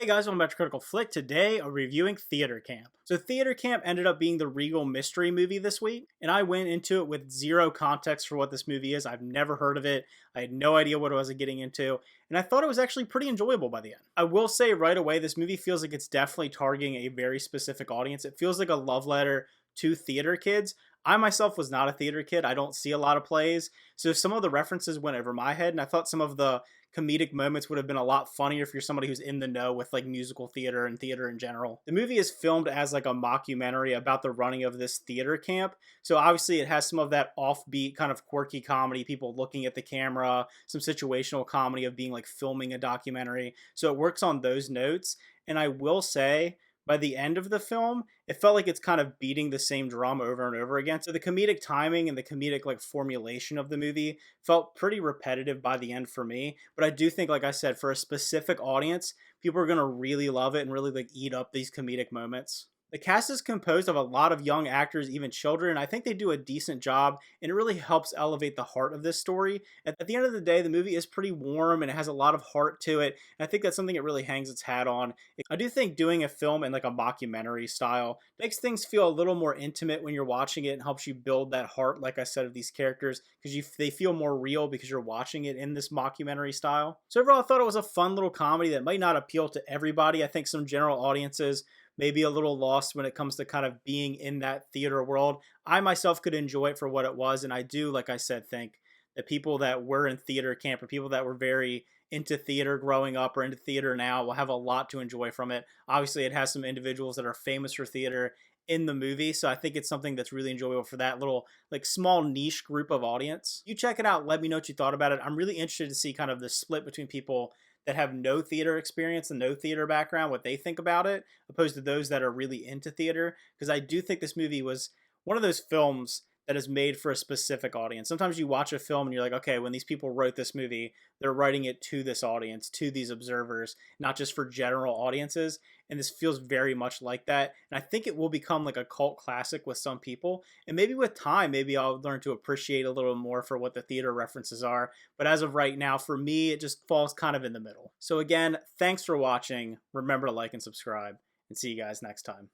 Hey guys, welcome back to Critical Flick. Today, I'm reviewing Theater Camp. So, Theater Camp ended up being the Regal mystery movie this week, and I went into it with zero context for what this movie is. I've never heard of it. I had no idea what I was getting into, and I thought it was actually pretty enjoyable by the end. I will say right away, this movie feels like it's definitely targeting a very specific audience. It feels like a love letter to theater kids. I myself was not a theater kid. I don't see a lot of plays. So some of the references went over my head, and I thought some of the comedic moments would have been a lot funnier if you're somebody who's in the know with like musical theater and theater in general. The movie is filmed as like a mockumentary about the running of this theater camp. So obviously it has some of that offbeat kind of quirky comedy, people looking at the camera, some situational comedy of being like filming a documentary. So it works on those notes. And I will say, by the end of the film, it felt like it's kind of beating the same drum over and over again. So the comedic timing and the comedic like formulation of the movie felt pretty repetitive by the end for me. But I do think, like I said, for a specific audience, people are gonna really love it and really like eat up these comedic moments. The cast is composed of a lot of young actors, even children. I think they do a decent job, and it really helps elevate the heart of this story. At the end of the day, the movie is pretty warm and it has a lot of heart to it. And I think that's something it really hangs its hat on. I do think doing a film in like a mockumentary style makes things feel a little more intimate when you're watching it and helps you build that heart, like I said, of these characters because they feel more real because you're watching it in this mockumentary style. So overall, I thought it was a fun little comedy that might not appeal to everybody. I think some general audiences maybe a little lost when it comes to kind of being in that theater world. I myself could enjoy it for what it was, and I do, like I said, think that people that were in theater camp or people that were very into theater growing up or into theater now will have a lot to enjoy from it. Obviously, it has some individuals that are famous for theater in the movie, so I think it's something that's really enjoyable for that little like small niche group of audience. You check it out, let me know what you thought about it. I'm really interested to see kind of the split between people that have no theater experience and no theater background, what they think about it, opposed to those that are really into theater. Because I do think this movie was one of those films that is made for a specific audience. Sometimes you watch a film and you're like, okay, when these people wrote this movie, they're writing it to this audience, to these observers, not just for general audiences. And this feels very much like that. And I think it will become like a cult classic with some people. And maybe with time, maybe I'll learn to appreciate a little more for what the theater references are. But as of right now, for me, it just falls kind of in the middle. So again, thanks for watching. Remember to like and subscribe, and see you guys next time.